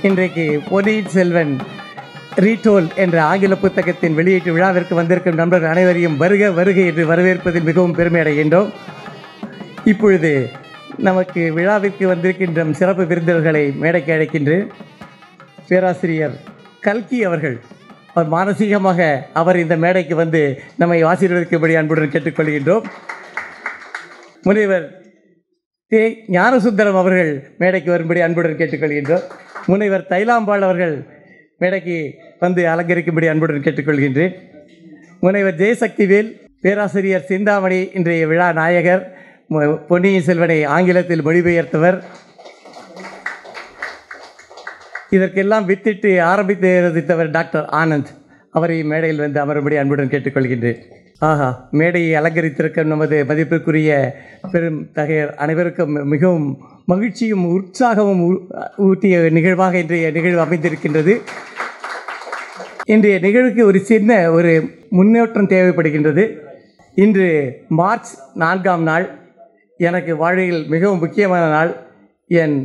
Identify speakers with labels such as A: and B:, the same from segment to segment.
A: இன்றைக்கு பொன்னியின் செல்வன் ரீடோல் என்ற ஆங்கில புத்தகத்தின் வெளியீட்டு விழாவிற்கு வந்திருக்கும் நண்பர்கள் அனைவரையும் வருக வருக என்று வரவேற்பதில் மிகவும் பெருமை அடைகின்றோம். இப்பொழுது நமக்கு விழாவிற்கு வந்திருக்கின்ற சிறப்பு விருந்தினர்களை மேடைக்கு அழைக்கின்றேன். பேராசிரியர் கல்கி அவர்கள் மானசீகமாக அவர் இந்த மேடைக்கு வந்து நம்மை ஆசீர்வதிக்கும்படி அன்புடன் கேட்டுக்கொள்கின்றோம். முனைவர் தே ஞானசுந்தரம் அவர்கள் மேடைக்கு வரும்படி அன்புடன் கேட்டுக்கொள்கின்றோம். முனைவர் தைலாம்பாள் அவர்கள் மேடைக்கு வந்து அலங்கரிக்கும்படி அன்புடன் கேட்டுக்கொள்கின்றேன். முனைவர் ஜெயசக்திவேல், பேராசிரியர் சிந்தாமணி இன்றைய விழா நாயகர், பொன்னியின் செல்வனை ஆங்கிலத்தில் மொழிபெயர்த்தவர், இதற்கெல்லாம் வித்திட்டு ஆரம்பித்தவர் டாக்டர் ஆனந்த், அவரை மேடையில் வந்து அமரும்படி அன்புடன் கேட்டுக்கொள்கின்றேன். ஆஹா, மேடையை அலங்கரித்திருக்கும் நமது மதிப்பிற்குரிய பெரும் தகையர் அனைவருக்கும் மிகவும் மகிழ்ச்சியும் உற்சாகமும் ஊட்டிய நிகழ்வாக இன்றைய நிகழ்வு அமைந்திருக்கின்றது. இன்றைய நிகழ்வுக்கு ஒரு சின்ன முன்னேற்றம் தேவைப்படுகின்றது. இன்று மார்ச் 4ஆம் நாள், எனக்கு வாழ்வில் மிகவும் முக்கியமான நாள். என்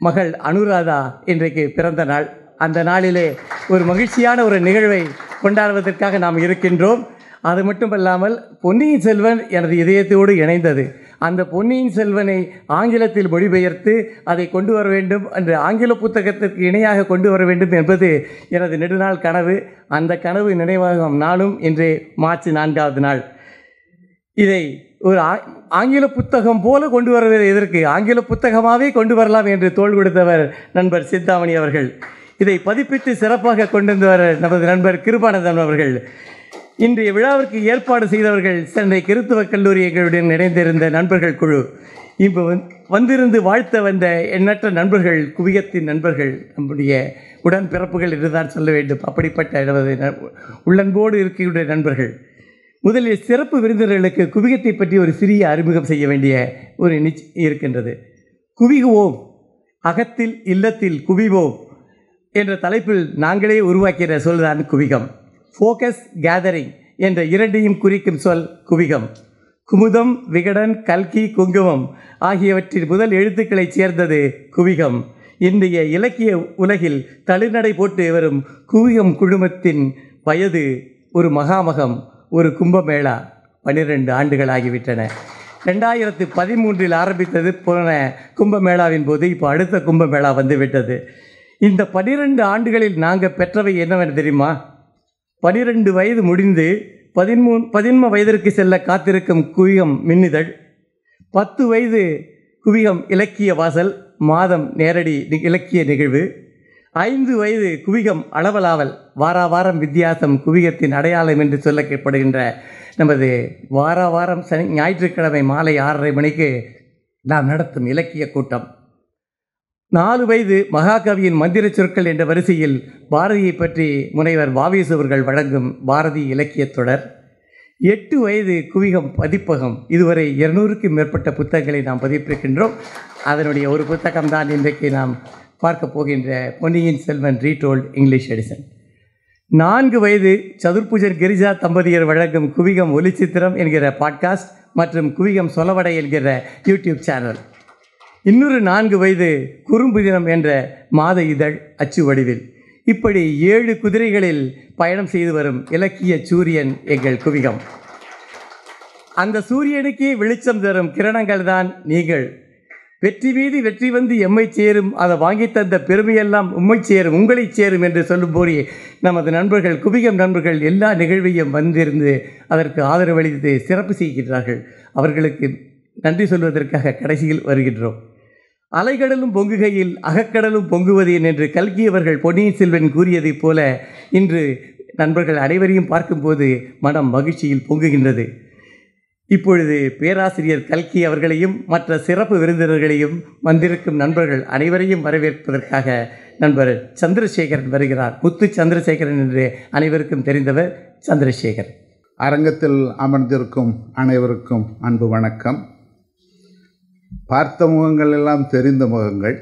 A: மகள் அனுராதா இன்றைக்கு பிறந்த நாள். அந்த நாளிலே ஒரு மகிழ்ச்சியான ஒரு நிகழ்வை கொண்டாடுவதற்காக நாம் இருக்கின்றோம். அது மட்டுமல்லாமல் பொன்னியின் செல்வன் எனது இதயத்தோடு இணைந்தது. அந்த பொன்னியின் செல்வனை ஆங்கிலத்தில் மொழிபெயர்த்து அதை கொண்டு வர வேண்டும் என்று, ஆங்கில புத்தகத்திற்கு இணையாக கொண்டு வர வேண்டும் என்பது எனது நெடுநாள் கனவு. அந்த கனவு நினைவாகும் நாளும் இன்று மார்ச் 4ஆவது நாள். இதை ஒரு ஆங்கில புத்தகம் போல கொண்டு வருவது எதற்கு, ஆங்கில புத்தகமாகவே கொண்டு வரலாம் என்று தோள் கொடுத்தவர் நண்பர் சிந்தாமணி அவர்கள். இதை பதிப்பிட்டு சிறப்பாக கொண்டு வந்தவர் நமது நண்பர் கிருபானந்தன் அவர்கள். இன்றைய விழாவிற்கு ஏற்பாடு செய்தவர்கள் சென்னை கிறித்துவ கல்லூரி எங்களுடன் இணைந்திருந்த நண்பர்கள் குழு. இப்போ வந்திருந்து வாழ்த்த வந்த எண்ணற்ற நண்பர்கள், குவியத்தின் நண்பர்கள், நம்முடைய உடன்பிறப்புகள் என்றுதான் சொல்ல வேண்டும். அப்படிப்பட்ட நமது உள்ளன்போடு இருக்கின்ற நண்பர்கள். முதலில் சிறப்பு விருந்தினர்களுக்கு குவியத்தை பற்றி ஒரு சிறிய அறிமுகம் செய்ய வேண்டிய ஒரு இருக்கின்றது. குவிகுவோம், அகத்தில் இல்லத்தில் குவிவோம் என்ற தலைப்பில் நாங்களே உருவாக்கிற சொல்தான் குவிகம். ஃபோக்கஸ், கேதரிங் என்ற இரண்டையும் குறிக்கும் சொல் குவிகம். குமுதம், விகடன், கல்கி, குங்குமம் ஆகியவற்றின் முதல் எழுத்துக்களை சேர்ந்தது குவிகம். இன்றைய இலக்கிய உலகில் தளிர்நடை போட்டு வரும் குவிகம் குழுமத்தின் வயது ஒரு மகாமகம், ஒரு கும்பமேளா. 12 ஆண்டுகள் ஆகிவிட்டன. 2013 ஆரம்பித்தது போன கும்பமேளாவின் போது இப்போ அடுத்த கும்பமேளா வந்துவிட்டது. இந்த 12 ஆண்டுகளில் நாங்கள் பெற்றவை என்னவென்று தெரியுமா? 12 வயது முடிந்து 13 வயதிற்கு செல்ல காத்திருக்கும் குவிகம் மின்னிதழ், 10 வயது குவிகம் இலக்கிய வாசல் மாதம் நேரடி இலக்கிய நிகழ்வு, 5 வயது குவிகம் அளவலாவல் வாராவாரம் வித்தியாசம் குவிகத்தின் அடையாளம் என்று சொல்லப்படுகின்ற நமது வாராவாரம் ஞாயிற்றுக்கிழமை மாலை 6:30 மணிக்கு நாம் நடத்தும் இலக்கிய கூட்டம். 4 வயது மகாகவியின் மந்திர சொற்கள் என்ற வரிசையில் பாரதியை பற்றி முனைவர் வாவேசு அவர்கள் வழங்கும் பாரதி இலக்கியத் தொடர். 8 வயது குவிகம் பதிப்பகம். இதுவரை 200க்கும் மேற்பட்ட புத்தகங்களை நாம் பதிப்பிருக்கின்றோம். அதனுடைய ஒரு புத்தகம்தான் இன்றைக்கு நாம் பார்க்க போகின்ற பொன்னியின் செல்வன் ரீடோல்ட் இங்கிலீஷ் எடிஷன். 4 வயது சதுர்புஜன் கிரிஜா தம்பதியர் வழங்கும் குவிகம் ஒலிச்சித்திரம் என்கிற பாட்காஸ்ட் மற்றும் குவிகம் சொலவடை என்கிற யூடியூப் சேனல். இன்னொரு 4 வயது குறும்பு தினம் என்ற மாத இதழ் அச்சு வடிவில். இப்படி 7 குதிரைகளில் பயணம் செய்து வரும் இலக்கிய சூரியன் எங்கள் குவிகம். அந்த சூரியனுக்கே வெளிச்சம் தரும் கிரணங்கள் தான் நீங்கள். வெற்றி மீது வெற்றி வந்து எம்மை சேரும், அதை வாங்கி தந்த பெருமையெல்லாம் உம்மை சேரும், உங்களை சேரும் என்று சொல்லும்போது நமது நண்பர்கள், குவிகம் நண்பர்கள் எல்லா நிகழ்வையும் வந்திருந்து அதற்கு ஆதரவளித்து சிறப்பு செய்கின்றார்கள். அவர்களுக்கு நன்றி சொல்வதற்காக கடைசியில் வருகின்றோம். அலைகடலும் பொங்குகையில் அகக்கடலும் பொங்குவது என்று கல்கியவர்கள் பொன்னியின் செல்வன் கூறியதைப் போல இன்று நண்பர்கள் அனைவரையும் பார்க்கும்போது மனம் மகிழ்ச்சியில் பொங்குகின்றது. இப்பொழுது பேராசிரியர் கல்கி அவர்களையும் மற்ற சிறப்பு விருந்தினர்களையும் வந்திருக்கும் நண்பர்கள் அனைவரையும் வரவேற்பதற்காக நண்பர் சந்திரசேகரன் வருகிறார். முத்து சந்திரசேகரன் என்று அனைவருக்கும் தெரிந்தவர் சந்திரசேகர்.
B: அரங்கத்தில் அமர்ந்திருக்கும் அனைவருக்கும் அன்பு வணக்கம். பார்த்த முகங்கள் எல்லாம் தெரிந்த முகங்கள்,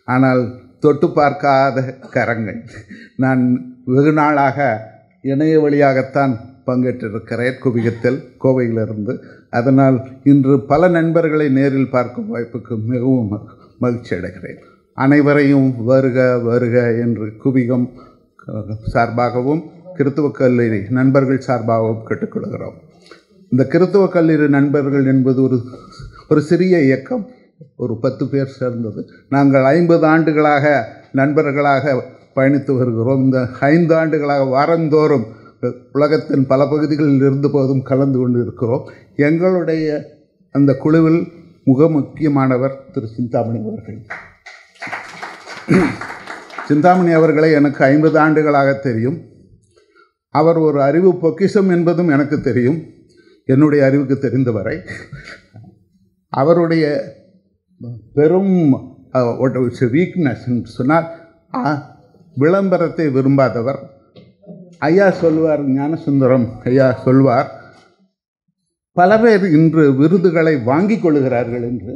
B: ஆனால் தொட்டு பார்க்காத கரங்கள். நான் வெகு நாளாக இணைய வழியாகத்தான் பங்கேற்றிருக்கிறேன் குவியத்தில், கோவையிலிருந்து. அதனால் இன்று பல நண்பர்களை நேரில் பார்க்கும் வாய்ப்புக்கு மிகவும் மகிழ்ச்சி அடைகிறேன். அனைவரையும் வருக வருக என்று குவிகம் சார்பாகவும் கிறித்துவ கல்லூரி நண்பர்கள் சார்பாகவும் கேட்டுக்கொள்கிறோம். இந்த கிறித்துவ கல்லூரி நண்பர்கள் என்பது ஒரு சிறிய இயக்கம், ஒரு 10 பேர் சேர்ந்தது. நாங்கள் 50 ஆண்டுகளாக நண்பர்களாக பயணித்து வருகிறோம். இந்த 5 ஆண்டுகளாக வாரந்தோறும் உலகத்தின் பல பகுதிகளில் இருந்த போதும் கலந்து கொண்டு இருக்கிறோம். எங்களுடைய அந்த குழுவில் மிக முக்கியமானவர் திரு சிந்தாமணி அவர்கள். சிந்தாமணி அவர்களை எனக்கு 50 ஆண்டுகளாக தெரியும். அவர் ஒரு அறிவு பொக்கிஷம் என்பதும் எனக்கு தெரியும், என்னுடைய அறிவுக்கு தெரிந்தவரை. அவருடைய பெரும் வீக்னஸ் சொன்னால் விளம்பரத்தை விரும்பாதவர். ஐயா சொல்வார், ஞானசுந்தரம் ஐயா சொல்வார், பல பேர் இன்று விருதுகளை வாங்கிக் கொள்கிறார்கள் என்று,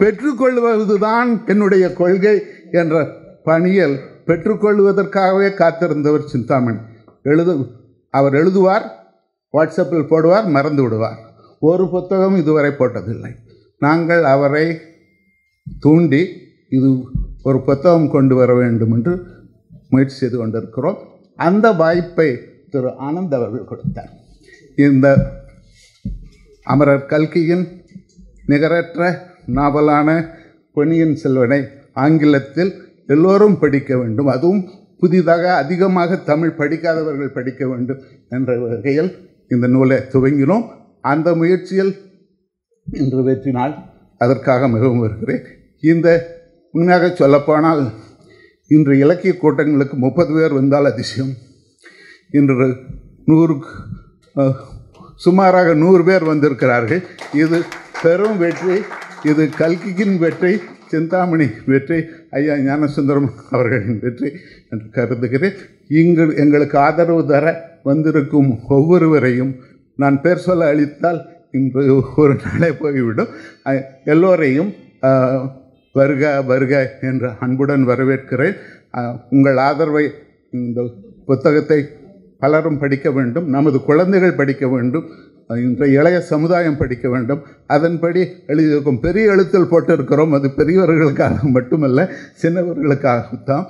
B: பெற்றுக்கொள்வதுதான் என்னுடைய கொள்கை என்ற பணியில் பெற்றுக்கொள்வதற்காகவே காத்திருந்தவர் சிந்தாமணி. அவர் எழுதுவார், வாட்ஸ்அப்பில் போடுவார், மறந்து விடுவார். ஒரு புத்தகம் இதுவரை போட்டதில்லை. நாங்கள் அவரை தூண்டி இது ஒரு புத்தகம் கொண்டு வர வேண்டும் என்று முயற்சி செய்து கொண்டிருக்கிறோம். அந்த வாய்ப்பை திரு ஆனந்த் அவர்கள் கொடுத்தார். இந்த அமரர் கல்கியின் நிகரற்ற நாவலான பொன்னியின் செல்வனை ஆங்கிலத்தில் எல்லோரும் படிக்க வேண்டும், அதுவும் புதிதாக அதிகமாக தமிழ் படிக்காதவர்கள் படிக்க வேண்டும் என்ற வகையில் இந்த நூலை துவங்கினோம். அந்த முயற்சியில் இன்று வெற்றி நாள். அதற்காக மிகவும் வருகிறேன். இந்த உண்மையாக சொல்லப்போனால் இன்று இலக்கிய கூட்டங்களுக்கு 30 பேர் வந்தால் அதிசயம். இன்று 100 சுமாராக 100 பேர் வந்திருக்கிறார்கள். இது பெரும் வெற்றி. இது கல்கியின் வெற்றி, சிந்தாமணி வெற்றி, ஐயா ஞானசுந்தரம் அவர்களின் வெற்றி என்று கருதுகிறேன். இங்கு எங்களுக்கு ஆதரவு தர வந்திருக்கும் ஒவ்வொருவரையும் நான் பேர் சொல்ல அளித்தால் இன்று ஒரு நாளே போய்விடும். எல்லோரையும் வருக வருக என்று அன்புடன் வரவேற்கிறேன். உங்கள் ஆதரவை, இந்த புத்தகத்தை பலரும் படிக்க வேண்டும், நமது குழந்தைகள் படிக்க வேண்டும், இன்றைய இளைய சமுதாயம் படிக்க வேண்டும். அதன்படி எழுதியிருக்கும். பெரிய எழுத்தில் போட்டிருக்கிறோம், அது பெரியவர்களுக்காக மட்டுமல்ல, சின்னவர்களுக்காகத்தான்.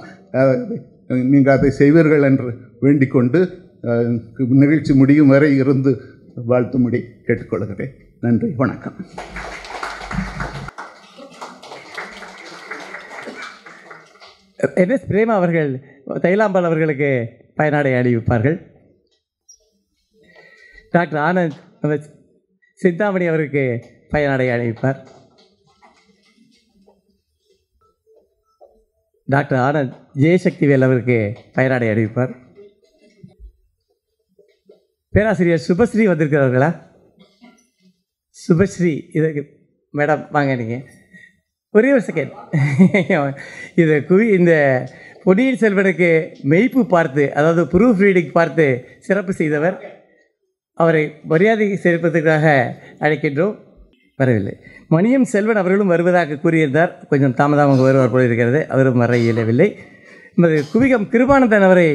B: நீங்கள் அதை செய்வீர்கள் என்று வேண்டிக் கொண்டு நிகழ்ச்சி முடியும் வரை இருந்து வாழ்த்தும்படி கேட்டுக்கொள்கிறேன். நன்றி, வணக்கம்.
A: என்எஸ் பிரேமா அவர்கள் தைலாம்பாள் அவர்களுக்கு பயனாடை அணிவிப்பார்கள். டாக்டர் ஆனந்த் சிந்தாமணி அவருக்கு பயனாடை அணிவிப்பார். டாக்டர் ஆனந்த் ஜெயசக்திவேல் அவருக்கு பயனாடை அணிவிப்பார். பேராசிரியர் சுபஸ்ரீ வந்திருக்கிறார்களா? சுபஸ்ரீ, இதற்கு மேடம் வாங்க, நீங்கள் ஒரே ஒரு செகண்ட். இந்த பொன்னியின் செல்வனுக்கு மெய்ப்பு பார்த்து, அதாவது ப்ரூஃப் ரீடிங் பார்த்து சிறப்பு செய்தவர். அவரை மரியாதை சேர்ப்பதற்காக அழைக்கின்றோம். வரவில்லை. மணியம் செல்வன் அவர்களும் வருவதாக கூறியிருந்தார். கொஞ்சம் தாமதமாக வருவார் போல இருக்கிறது. அவரும் வர இயலவில்லை. நமது குவிகம் கிருபானந்தன் அவரை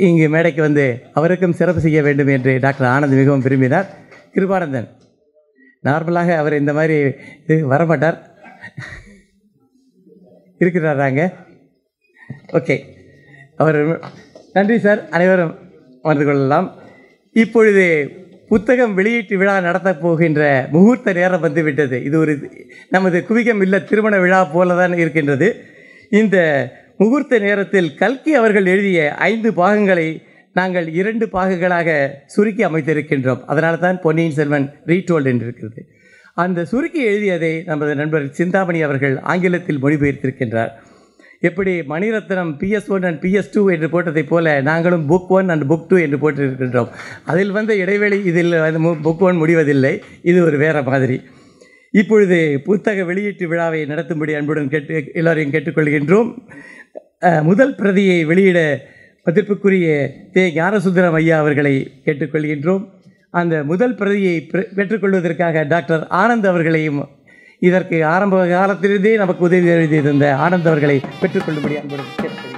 A: இங்கு மேடைக்கு வந்து அவருக்கும் சிறப்பு செய்ய வேண்டும் என்று டாக்டர் ஆனந்த் மிகவும் விரும்பினார். கிருபானந்தன் நார்மலாக அவர் இந்த மாதிரி வரமாட்டார், இருக்கிறாராங்க. ஓகே, அவர் நன்றி சார். அனைவரும் வந்து கொள்ளலாம். இப்பொழுது புத்தகம் வெளியீட்டு விழா நடத்தப் போகின்ற முகூர்த்த நேரம் வந்துவிட்டது. இது நமது குவிகம் இல்ல திருமண விழா போல தான் இருக்கின்றது. இந்த முகூர்த்த நேரத்தில் கல்கி அவர்கள் எழுதிய 5 பாகங்களை நாங்கள் 2 பாகங்களாக சுருக்கி அமைத்திருக்கின்றோம். அதனால தான் பொன்னியின் செல்வன் ரீடோல்டு என்றிருக்கிறது. அந்த சுருக்கி எழுதியதை நமது நண்பர் சிந்தாமணி அவர்கள் ஆங்கிலத்தில் மொழிபெயர்த்திருக்கின்றார். எப்படி மணிரத்னம் PS1 அண்ட் PS2 என்று போட்டதை போல நாங்களும் புக் 1 அண்ட் புக் 2 என்று போட்டிருக்கின்றோம். அதில் வந்த இடைவெளி இதில் புக் 1 முடிவதில்லை. இது ஒரு வேறு மாதிரி. இப்பொழுது புத்தக வெளியீட்டு விழாவை நடத்தும்படி அன்புடன் எல்லோரையும் கேட்டுக்கொள்கின்றோம். முதல் பிரதியை வெளியிட மதிப்புக்குரிய ஞானசுந்தரம் ஐயா அவர்களை கேட்டுக்கொள்கின்றோம். அந்த முதல் பிரதியை பெற்றுக்கொள்வதற்காக டாக்டர் ஆனந்த் அவர்களையும், இதற்கு ஆரம்ப காலத்திலிருந்தே நமக்கு உதவி எழுதியிருந்த ஆனந்த் அவர்களை பெற்றுக்கொள்ளும்படி அன்புடன் கேட்டுக்கொள்கிறேன்.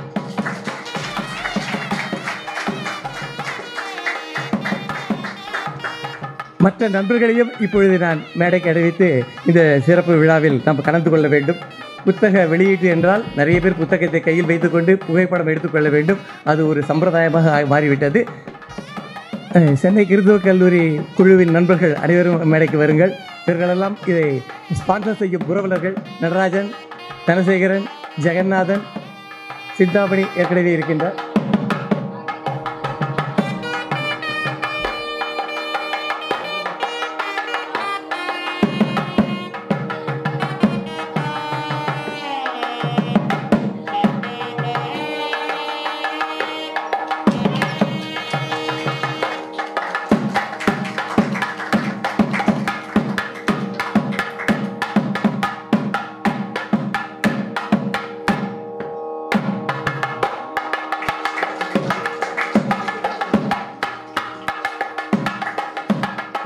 A: மற்ற நண்பர்களையும் இப்பொழுது நான் மேடைக்கு அறிவித்து இந்த சிறப்பு விழாவில் நாம் கலந்து கொள்ள வேண்டும். புத்தக வெளியீட்டு என்றால் நிறைய பேர் புத்தகத்தை கையில் வைத்துக்கொண்டு புகைப்படம் எடுத்துக்கொள்ள வேண்டும். அது ஒரு சம்பிரதாயமாக மாறிவிட்டது. சென்னை கிறிஸ்துவ கல்லூரி குழுவின் நண்பர்கள் அனைவரும் மேடைக்கு வருங்கள். இவர்களெல்லாம் இதை ஸ்பான்சர் செய்யும் புரவலர்கள் நடராஜன், தனசேகரன், ஜெகநாதன், சிந்தாமணி ஏற்கனவே இருக்கின்றார்.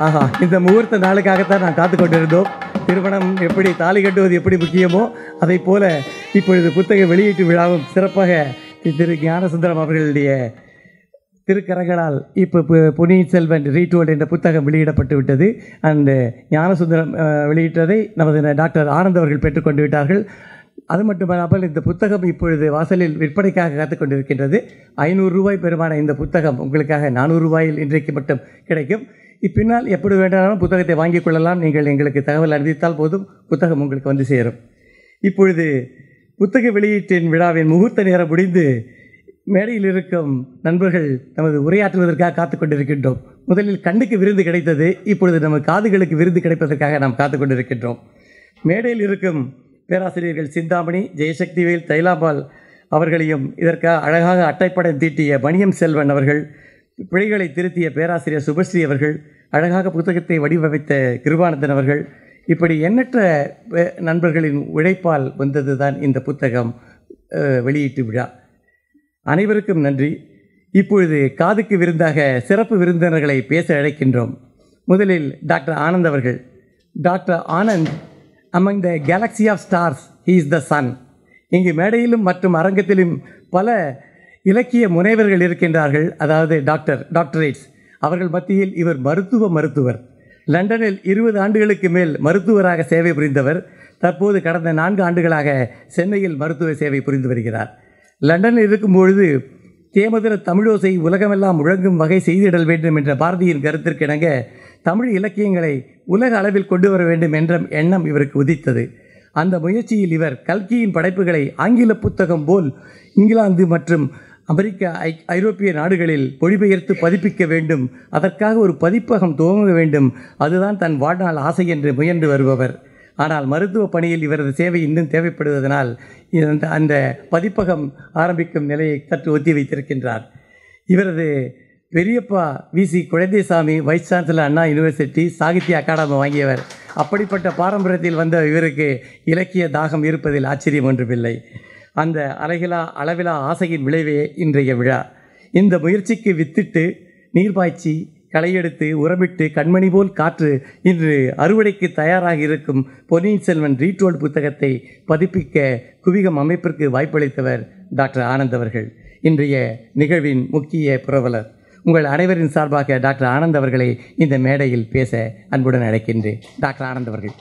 A: ஆஹா, இந்த முகூர்த்த நாளுக்காகத்தான் நான் காத்து கொண்டிருந்தோம். திருமணம் எப்படி தாலி கட்டுவது எப்படி முக்கியமோ அதை போல இப்பொழுது புத்தக வெளியீட்டு விழாவும் சிறப்பாக திரு ஞானசுந்தரம் அவர்களுடைய திருக்கரங்களால் இப்போ பொன்னியின் செல்வன் ரீடோல்ட் என்ற புத்தகம் வெளியிடப்பட்டு விட்டது. அண்டு ஞானசுந்தரம் வெளியிட்டதை நமது டாக்டர் ஆனந்த் அவர்கள் பெற்றுக்கொண்டு விட்டார்கள். அது மட்டுமல்லாமல் இந்த புத்தகம் இப்பொழுது வாசலில் விற்பனைக்காக காத்து கொண்டிருக்கின்றது. 500 ரூபாய் பெருமான இந்த புத்தகம் உங்களுக்காக 400 ரூபாயில் இன்றைக்கு மட்டும் கிடைக்கும். இப்பின்னால் எப்படி வேண்டாலும் புத்தகத்தை வாங்கிக் கொள்ளலாம். நீங்கள் எங்களுக்கு தகவல் அறிவித்தால் போதும், புத்தகம் உங்களுக்கு வந்து சேரும். இப்பொழுது புத்தக வெளியீட்டின் விழாவின் முகூர்த்த நேரம் முடிந்து மேடையில் இருக்கும் நண்பர்கள் நமது உரையாற்றுவதற்காக காத்து கொண்டிருக்கின்றோம். முதலில் கண்ணுக்கு விருந்து கிடைத்தது, இப்பொழுது நம்ம காதுகளுக்கு விருந்து கிடைப்பதற்காக நாம் காத்து கொண்டிருக்கின்றோம். மேடையில் இருக்கும் பேராசிரியர்கள் சிந்தாமணி, ஜெயசக்திவேல், தைலாபால் அவர்களையும் இதற்காக அழகாக அட்டைப்படம் தீட்டிய மணியம் செல்வன் அவர்கள், பிழைகளை திருத்திய பேராசிரியர் சுபஸ்ரீ அவர்கள், அழகாக புத்தகத்தை வடிவமைத்த கிருபானந்தன் அவர்கள், இப்படி எண்ணற்ற நண்பர்களின் உழைப்பால் வந்தது தான் இந்த புத்தகம் வெளியீட்டு விழா. அனைவருக்கும் நன்றி. இப்பொழுது காதுக்கு விருந்தாக சிறப்பு விருந்தினர்களை பேச அழைக்கின்றோம். முதலில் டாக்டர் ஆனந்த் அவர்கள். Doctor Anand, among the galaxy of stars, he is the sun. இங்கு மேடையிலும் மற்றும் அரங்கத்திலும் பல இலக்கிய முனைவர்கள் இருக்கின்றார்கள், அதாவது டாக்டரேட்ஸ். அவர்கள் மத்தியில் இவர் மருத்துவர். லண்டனில் 20 ஆண்டுகளுக்கு மேல் மருத்துவராக சேவை புரிந்தவர். தற்போது கடந்த 4 ஆண்டுகளாக சென்னையில் மருத்துவ சேவை புரிந்து வருகிறார். லண்டனில் இருக்கும்பொழுது தேமதுர தமிழோசை உலகமெல்லாம் முழங்கும் வகை செய்திடல் வேண்டும் என்ற பாரதியின் கருத்திற்கிணங்க தமிழ் இலக்கியங்களை உலக அளவில் கொண்டு வர வேண்டும் என்ற எண்ணம் இவருக்கு உதித்தது. அந்த முயற்சியில் இவர் கல்கியின் படைப்புகளை ஆங்கில புத்தகம் போல் இங்கிலாந்து மற்றும் அமெரிக்கா, ஐரோப்பிய நாடுகளில் மொழிபெயர்த்து பதிப்பிக்க வேண்டும், அதற்காக ஒரு பதிப்பகம் துவங்க வேண்டும், அதுதான் தன் வாழ்நாள் ஆசை என்று முயன்று வருபவர். ஆனால் மருத்துவ பணியில் இவரது சேவை இன்னும் தேவைப்படுவதனால் அந்த பதிப்பகம் ஆரம்பிக்கும் நிலையை சற்று ஒத்தி வைத்திருக்கின்றார். இவரது பெரியப்பா விசி குழந்தைசாமி வைஸ் சான்சலர் அண்ணா யூனிவர்சிட்டி சாகித்ய அகாடமி வாங்கியவர். அப்படிப்பட்ட பாரம்பரியத்தில் வந்த இவருக்கு இலக்கிய தாகம் இருப்பதில் ஆச்சரியம் ஒன்றுமில்லை. அந்த அளவிலா ஆசையின் விளைவே இன்றைய விழா. இந்த முயற்சிக்கு வித்திட்டு நீர்பாய்ச்சி களையெடுத்து உரமிட்டு கண்மணி போல் காற்று இன்று அறுவடைக்கு தயாராக இருக்கும் பொன்னியின் செல்வன் ரீடோல்ட் புத்தகத்தை பதிப்பிக்க குவிகம் அமைப்பிற்கு வாய்ப்பளித்தவர் டாக்டர் ஆனந்த் அவர்கள், இன்றைய நிகழ்வின் முக்கிய புரவலர். உங்கள் அனைவரின் சார்பாக டாக்டர் ஆனந்த் அவர்களை இந்த மேடையில் பேச அன்புடன் அழைக்கின்றேன். டாக்டர் ஆனந்த் அவர்கள்.